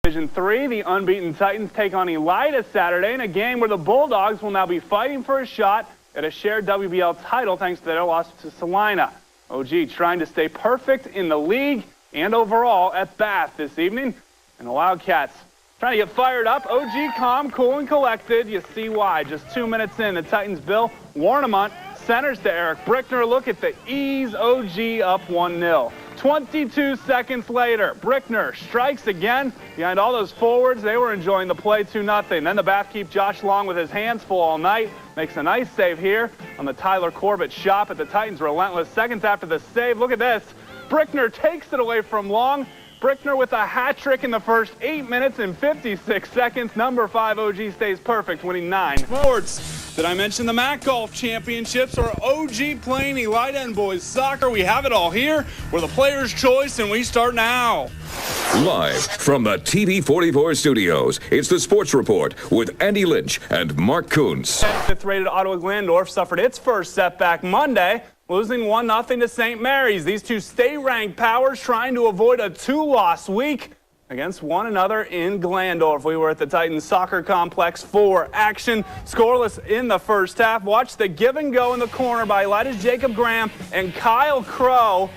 Division 3, the unbeaten Titans take on Elida Saturday in a game where the Bulldogs will now be fighting for a shot at a shared WBL title thanks to their loss to Salina. OG trying to stay perfect in the league and overall at Bath this evening. And the Wildcats trying to get fired up. OG calm, cool, and collected. You see why. Just 2 minutes in, the Titans' Bill Warnemont centers to Eric Brickner. Look at the ease. OG up 1-0. 22 seconds later, Brickner strikes again. Behind all those forwards, they were enjoying the play 2-0. Then the Bath keep Josh Long with his hands full all night. Makes a nice save here on the Tyler Corbett shot, but the Titans relentless. Seconds after the save, look at this. Brickner takes it away from Long. Brickner with a hat trick in the first 8 minutes and 56 seconds. Number 5 OG stays perfect, winning 9. Sports. Did I mention the MAC Golf Championships or OG playing Elida and boys soccer? We have it all here. We're the player's choice, and we start now. Live from the TV44 studios, it's the Sports Report with Andy Lynch and Mark Kuntz. Fifth-rated Ottawa-Glandorf suffered its first setback Monday, losing 1-0 to St. Mary's. These two state-ranked powers trying to avoid a 2-loss week against one another in Glandorf. We were at the Titans soccer complex for action. Scoreless in the first half. Watch the give and go in the corner by Elida's Jacob Graham and Kyle Crow.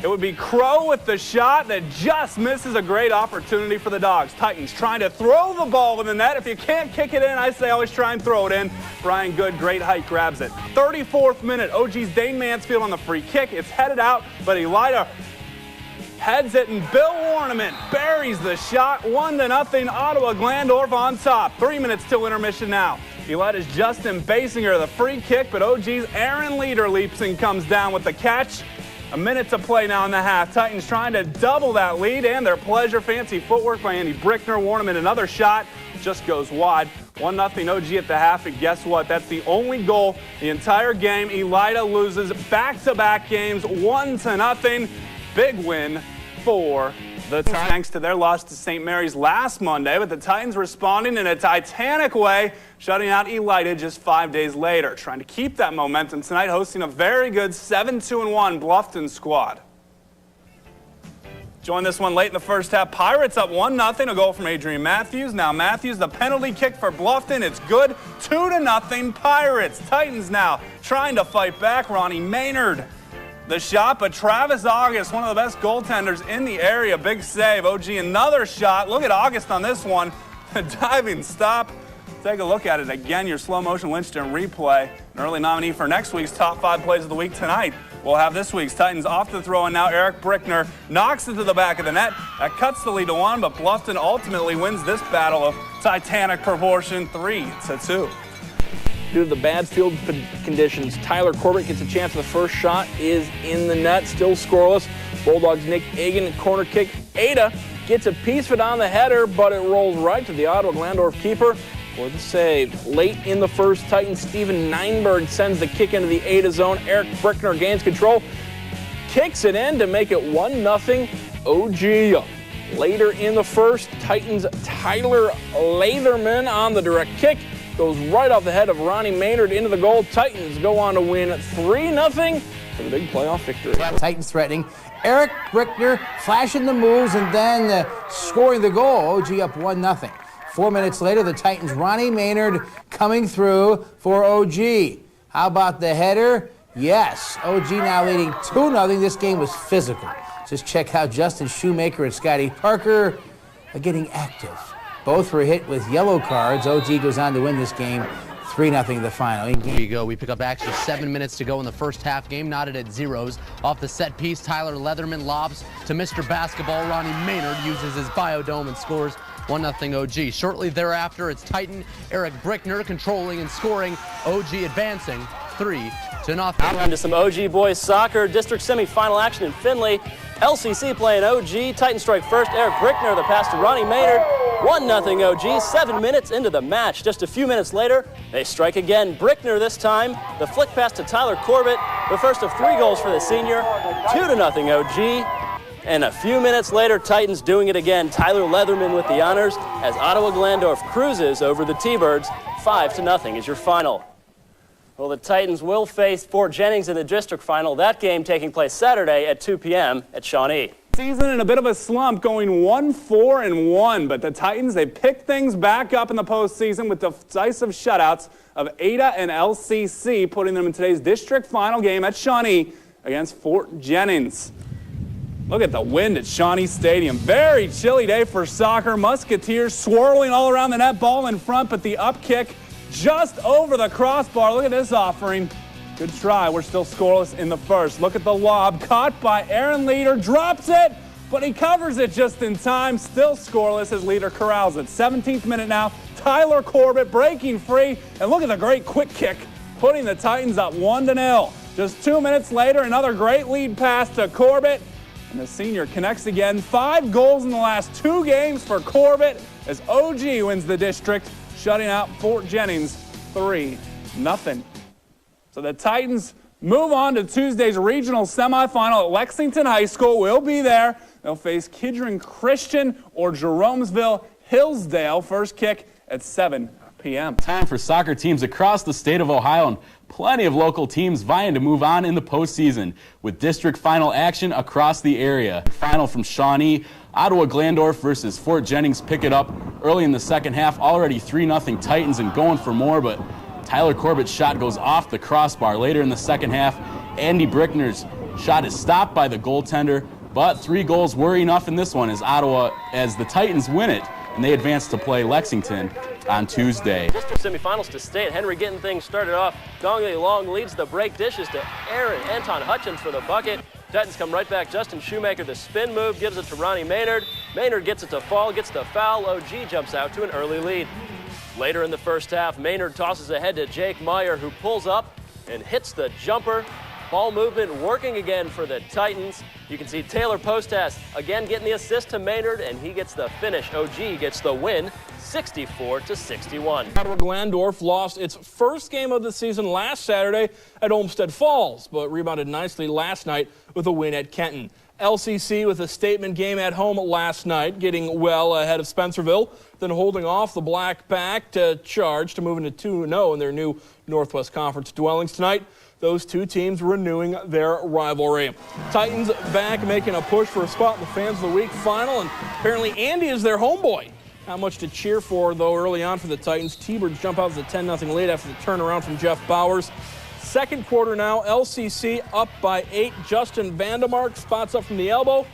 It would be Crow with the shot that just misses a great opportunity for the Dogs. Titans trying to throw the ball in the net. If you can't kick it in, I say always try and throw it in. Brian Good, great height, grabs it. 34th minute, OG's Dane Mansfield on the free kick. It's headed out, but Elida heads it, and Bill Warnemont buries the shot. 1-0, Ottawa-Glandorf on top. 3 minutes till intermission now. Elida's Justin Basinger, the free kick, but OG's Aaron Leader leaps and comes down with the catch. A minute to play now in the half. Titans trying to double that lead, and their pleasure. Fancy footwork by Andy Brickner. Warnemont, another shot, just goes wide. 1-0 OG at the half, and guess what? That's the only goal the entire game. Elida loses back-to-back games, 1-0. Big win for the Titans thanks to their loss to St. Mary's last Monday, but the Titans responding in a titanic way, shutting out Elida just 5 days later. Trying to keep that momentum tonight, hosting a very good 7-2-1 Bluffton squad. Join this one late in the first half. Pirates up 1-0, a goal from Adrian Matthews. Now Matthews, the penalty kick for Bluffton. It's good, 2-0 Pirates. Titans now trying to fight back. Ronnie Maynard the shot, but Travis August, one of the best goaltenders in the area. Big save. OG another shot. Look at August on this one. A diving stop. Take a look at it again. Your slow motion Lynchton replay. An early nominee for next week's top 5 plays of the week tonight. We'll have this week's Titans off the throw, and now Eric Brickner knocks it to the back of the net. That cuts the lead to 1, but Bluffton ultimately wins this battle of titanic proportion, 3-2. Due to the bad field conditions, Tyler Corbett gets a chance. The first shot is in the net, still scoreless. Bulldogs Nick Egan, corner kick. Ada gets a piece of it on the header, but it rolls right to the Ottawa-Glandorf keeper for the save. Late in the first, Titans Steven Neinberg sends the kick into the Ada zone. Eric Brickner gains control, kicks it in to make it 1-0 OG. Later in the first, Titans Tyler Latherman on the direct kick. Goes right off the head of Ronnie Maynard into the goal. Titans go on to win 3-0 for the big playoff victory. Titans threatening. Eric Brickner flashing the moves and then scoring the goal. OG up 1-0. 4 minutes later, the Titans' Ronnie Maynard coming through for OG. How about the header? Yes. OG now leading 2-0. This game was physical. Just check how Justin Shoemaker and Scotty Parker are getting active. Both were hit with yellow cards. OG goes on to win this game 3-0 the final. Here you go. We pick up extra 7 minutes to go in the first half. Game knotted at zeros. Off the set piece, Tyler Leatherman lobs to Mr. Basketball. Ronnie Maynard uses his biodome and scores 1-0 OG. Shortly thereafter, it's Titan Eric Brickner controlling and scoring. OG advancing 3-0. On to some OG boys soccer. District semifinal action in Findlay. LCC playing OG. Titans strike first. Eric Brickner, the pass to Ronnie Maynard. 1-0 OG, 7 minutes into the match. Just a few minutes later, they strike again. Brickner this time. The flick pass to Tyler Corbett. The first of 3 goals for the senior. 2-0 OG. And a few minutes later, Titans doing it again. Tyler Leatherman with the honors as Ottawa-Glandorf cruises over the T-Birds. 5-0 is your final. Well, the Titans will face Fort Jennings in the district final. That game taking place Saturday at 2 p.m. at Shawnee. Season in a bit of a slump, going 1-4-1, but the Titans, they picked things back up in the postseason with decisive shutouts of Ada and LCC, putting them in today's district final game at Shawnee against Fort Jennings. Look at the wind at Shawnee Stadium. Very chilly day for soccer. Musketeers swirling all around the net, ball in front, but the up kick just over the crossbar. Look at this offering. Good try. We're still scoreless in the first. Look at the lob. Caught by Aaron Leader. Drops it, but he covers it just in time. Still scoreless as Leader corrals it. 17th minute now. Tyler Corbett breaking free. And look at the great quick kick, putting the Titans up 1-0. Just 2 minutes later, another great lead pass to Corbett. And the senior connects again. 5 goals in the last 2 games for Corbett as OG wins the district, shutting out Fort Jennings 3-0. So the Titans move on to Tuesday's regional semifinal at Lexington High School. We'll be there. They'll face Kidron Christian or Jeromesville Hillsdale. First kick at 7 p.m. Time for soccer teams across the state of Ohio, and plenty of local teams vying to move on in the postseason with district final action across the area. Final from Shawnee, Ottawa-Glandorf versus Fort Jennings pick it up early in the second half. Already 3-0 Titans and going for more, but Tyler Corbett's shot goes off the crossbar. Later in the second half, Andy Brickner's shot is stopped by the goaltender, but 3 goals were enough in this one as the Titans win it, and they advance to play Lexington on Tuesday. District semifinals to state. Henry getting things started off. Dongly Long leads the break, dishes to Anton Hutchins for the bucket. Titans come right back. Justin Shoemaker, the spin move, gives it to Ronnie Maynard. Maynard gets it to fall, gets the foul. OG jumps out to an early lead. Later in the first half, Maynard tosses ahead to Jake Meyer, who pulls up and hits the jumper. Ball movement working again for the Titans. You can see Taylor Postas again getting the assist to Maynard, and he gets the finish. OG gets the win, 64-61. Ottawa-Glandorf lost its first game of the season last Saturday at Olmsted Falls, but rebounded nicely last night with a win at Kenton. LCC with a statement game at home last night, getting well ahead of Spencerville, then holding off the Black Pack to charge to move into 2-0 in their new Northwest Conference dwellings tonight. Those two teams renewing their rivalry. Titans back making a push for a spot in the Fans of the Week final, and apparently Andy is their homeboy. Not much to cheer for, though, early on for the Titans. T-Birds jump out as a 10-0 lead after the turnaround from Jeff Bowers. Second quarter now, LCC up by 8. Justin Vandemark spots up from the elbow,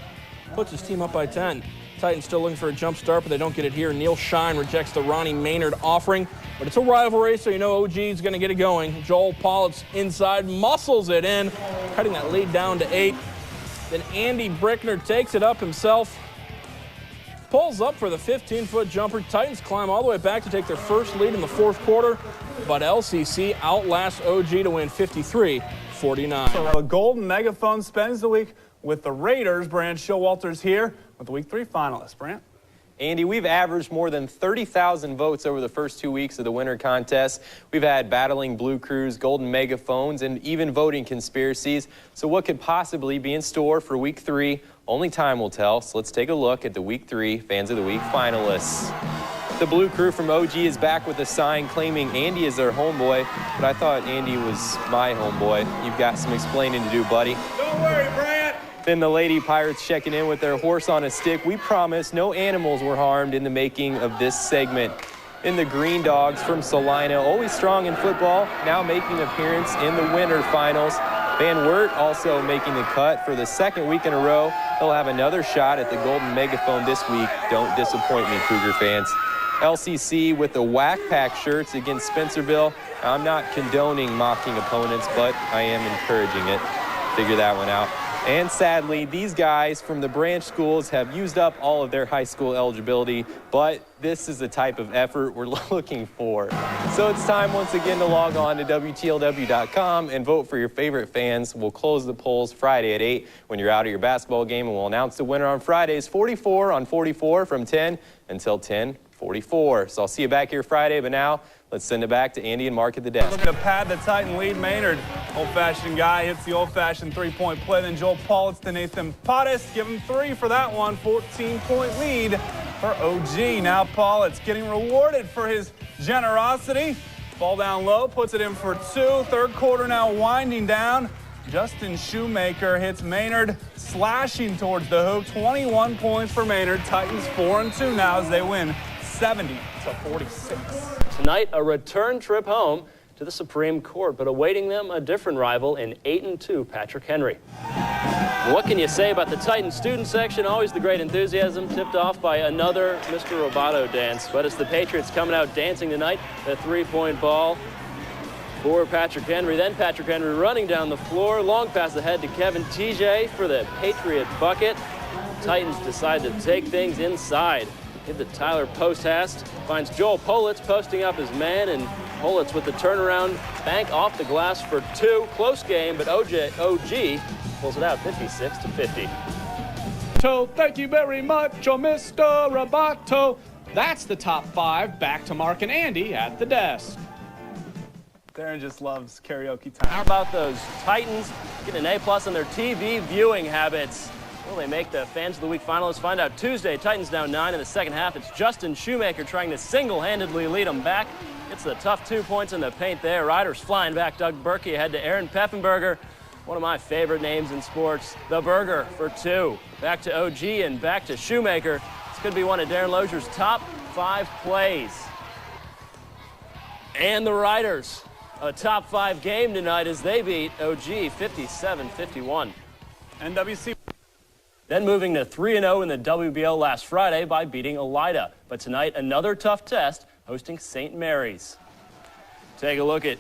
puts his team up by 10. Titans still looking for a jump start, but they don't get it here. Neil Shine rejects the Ronnie Maynard offering, but it's a rivalry, so you know OG is going to get it going. Joel Pollitt's inside, muscles it in, cutting that lead down to 8. Then Andy Brickner takes it up himself, pulls up for the 15-foot jumper. Titans climb all the way back to take their first lead in the fourth quarter, but LCC outlasts OG to win 53-49. So the Golden Megaphone spends the week with the Raiders. Brant Showalter's here with the Week 3 finalists. Brant? Andy, we've averaged more than 30,000 votes over the first 2 weeks of the winter contest. We've had battling Blue Crews, Golden Megaphones, and even voting conspiracies. So what could possibly be in store for Week 3? Only time will tell. So let's take a look at the Week 3 Fans of the Week finalists. The Blue Crew from OG is back with a sign claiming Andy is their homeboy, but I thought Andy was my homeboy. You've got some explaining to do, buddy. Don't worry, Brant. Then the Lady Pirates checking in with their horse on a stick. We promise no animals were harmed in the making of this segment. In the Green Dogs from Salina, always strong in football, now making an appearance in the winter finals. Van Wert also making the cut for the second week in a row. They'll have another shot at the Golden Megaphone this week. Don't disappoint me, Cougar fans. LCC with the Whack Pack shirts against Spencerville. I'm not condoning mocking opponents, but I am encouraging it. Figure that one out. And sadly, these guys from the branch schools have used up all of their high school eligibility, but this is the type of effort we're looking for. So it's time once again to log on to WTLW.com and vote for your favorite fans. We'll close the polls Friday at 8 when you're out at your basketball game, and we'll announce the winner on Fridays 44 on 44 from 10 until 10:44. So I'll see you back here Friday, but now let's send it back to Andy and Mark at the desk. Looking to pad the Titan lead. Maynard, old-fashioned guy, hits the old-fashioned three-point play. Then Joel Pollitt to Nathan Pottis. Give him 3 for that one. 14-point lead for OG. Now Pollitt's getting rewarded for his generosity. Ball down low, puts it in for 2. Third quarter now winding down. Justin Shoemaker hits Maynard slashing towards the hoop. 21 points for Maynard. Titans 4-2 now as they win 70-46. Tonight, a return trip home to the Supreme Court, but awaiting them a different rival in 8-2 Patrick Henry. What can you say about the Titans student section? Always the great enthusiasm, tipped off by another Mr. Roboto dance. But it's the Patriots coming out dancing tonight. A three-point ball for Patrick Henry. Then Patrick Henry running down the floor. Long pass ahead to Kevin TJ for the Patriot bucket. Titans decide to take things inside. Give the Tyler post pass. Finds Joel Politz posting up his man, and Politz with the turnaround bank off the glass for two. Close game, but OG pulls it out 56-50. So thank you very much, Mr. Roboto. That's the top five. Back to Mark and Andy at the desk. Darren just loves karaoke time. How about those Titans getting an A+ on their TV viewing habits? Will they make the Fans of the Week finalists? Find out Tuesday. Titans down 9 in the second half. It's Justin Shoemaker trying to single-handedly lead them back. Gets the tough 2 points in the paint there. Riders flying back. Doug Berkey ahead to Aaron Peffenberger. One of my favorite names in sports, the Burger for two. Back to OG and back to Shoemaker. This could be one of Darren Lozier's top 5 plays. And the Riders, a top 5 game tonight as they beat OG 57-51. NWC. Then moving to 3-0 in the WBL last Friday by beating Elida. But tonight, another tough test, hosting St. Mary's. Take a look at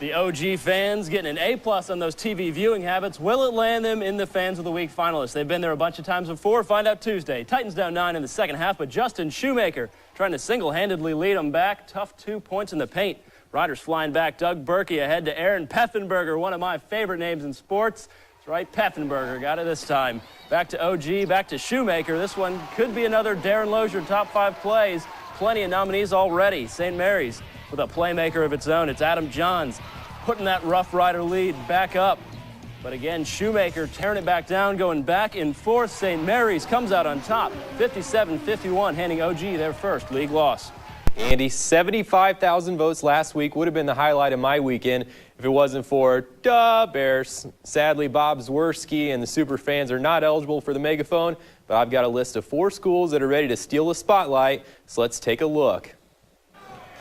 the OG fans getting an A+ on those TV viewing habits. Will it land them in the Fans of the Week finalists? They've been there a bunch of times before. Find out Tuesday. Titans down 9 in the second half, but Justin Shoemaker trying to single-handedly lead them back. Tough 2 points in the paint. Riders flying back. Doug Berkey ahead to Aaron Peffenberger, one of my favorite names in sports. That's right, Peffenberger got it this time. Back to OG, back to Shoemaker. This one could be another Darren Lozier top 5 plays. Plenty of nominees already. St. Mary's with a playmaker of its own. It's Adam Johns putting that Rough Rider lead back up. But again, Shoemaker tearing it back down, going back and forth. St. Mary's comes out on top, 57-51, handing OG their first league loss. Andy, 75,000 votes last week would have been the highlight of my weekend if it wasn't for duh Bears. Sadly, Bob Zwerski and the super fans are not eligible for the megaphone, but I've got a list of 4 schools that are ready to steal the spotlight, so let's take a look.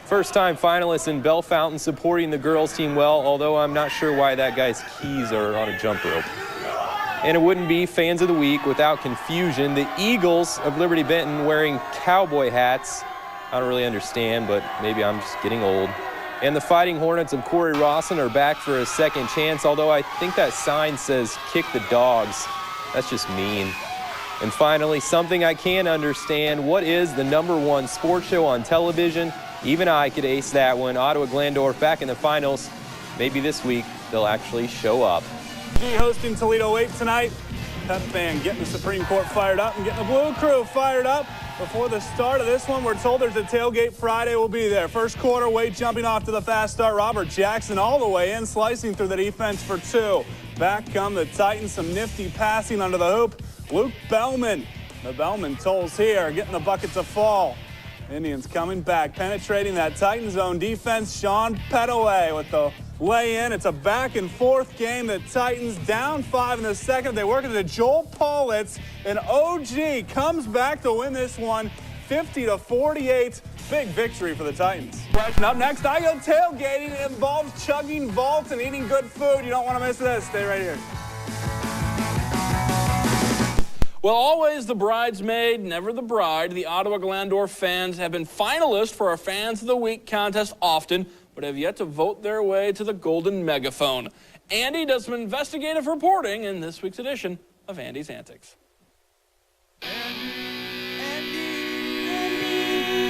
First-time finalists in Bell Fountain supporting the girls team well, although I'm not sure why that guy's keys are on a jump rope. And it wouldn't be Fans of the Week without confusion. The Eagles of Liberty Benton wearing cowboy hats. I don't really understand, but maybe I'm just getting old. And the Fighting Hornets of Corey Rawson are back for a second chance, although I think that sign says kick the dogs. That's just mean. And finally, something I can't understand. What is the #1 sports show on television? Even I could ace that one. Ottawa-Glandorf back in the finals. Maybe this week they'll actually show up. Hosting Toledo 8 tonight. Pep band getting the Supreme Court fired up and getting the Blue Crew fired up. Before the start of this one, we're told there's a tailgate Friday. We'll be there. First quarter, Wade jumping off to the fast start. Robert Jackson all the way in, slicing through the defense for 2. Back come the Titans, some nifty passing under the hoop. Luke Bellman. The Bellman tolls here, getting the bucket to fall. Indians coming back, penetrating that Titan zone defense. Sean Petaway with the lay-in. It's a back-and-forth game. The Titans down 5 in the second. They work it to Joel Politz, and OG comes back to win this one, 50-48. Big victory for the Titans. And up next, I go tailgating. It involves chugging vaults and eating good food. You don't want to miss this. Stay right here. Well, always the bridesmaid, never the bride. The Ottawa-Glandorf fans have been finalists for our Fans of the Week contest often, but have yet to vote their way to the Golden Megaphone. Andy does some investigative reporting in this week's edition of Andy's Antics. Andy.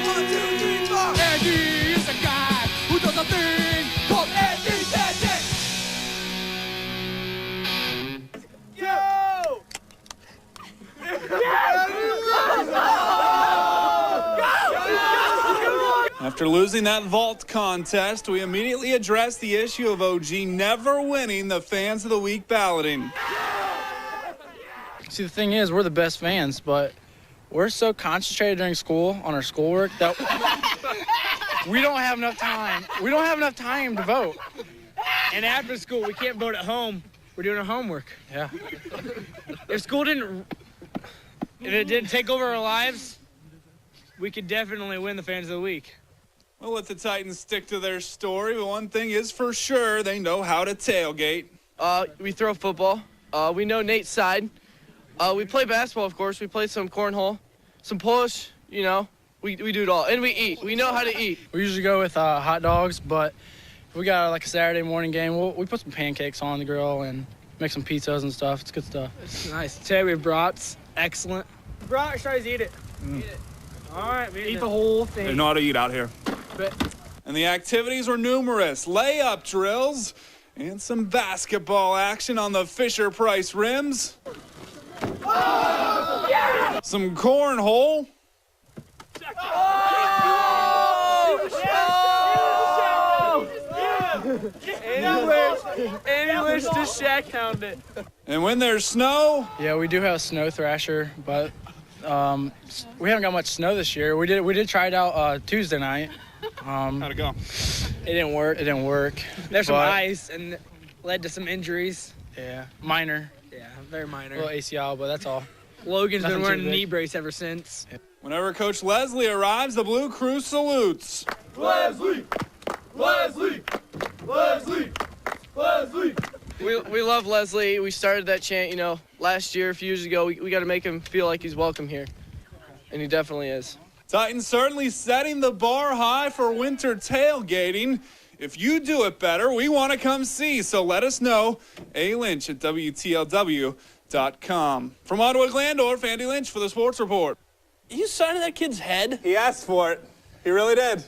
1, 2, 3, 4. Andy is a guy who does a thing called Andy's Antics. Yo! After losing that vault contest, we immediately addressed the issue of OG never winning the Fans of the Week balloting. See, the thing is, we're the best fans, but we're so concentrated during school on our schoolwork that we don't have enough time. We don't have enough time to vote. And after school, we can't vote at home We're doing our homework. Yeah. If it didn't take over our lives, we could definitely win the Fans of the Week. We'll let the Titans stick to their story, but one thing is for sure, they know how to tailgate. We throw football. We know Nate's side. We play basketball, of course. We play some cornhole, some push, you know. We do it all. And we eat. We know how to eat. We usually go with hot dogs, but if we got like a Saturday morning game, we put some pancakes on the grill and make some pizzas and stuff. It's good stuff. It's nice. Today we have brats. Excellent. Brat, tries to eat it. Eat it. All right, eat the whole thing. They know how to eat out here. And the activities were numerous. Layup drills and some basketball action on the Fisher-Price rims. Oh, yeah! Some cornhole. And he wished to shack hound it. And when there's snow. Yeah, we do have a snow thrasher, but we haven't got much snow this year. We did try it out Tuesday night. How'd it go? It didn't work. There's some ice and led to some injuries. Yeah, minor. Yeah, very minor. A little ACL, but that's all. Logan's been wearing a knee brace ever since. Whenever Coach Leslie arrives, the Blue Crew salutes. Leslie! Leslie! Leslie! Leslie! We love Leslie. We started that chant, you know, last year, a few years ago. We got to make him feel like he's welcome here. And he definitely is. Titans certainly setting the bar high for winter tailgating. If you do it better, we want to come see. So let us know. A. Lynch at WTLW.com. From Ottawa-Glandorf, Andy Lynch for the Sports Report. You signed that kid's head? He asked for it. He really did.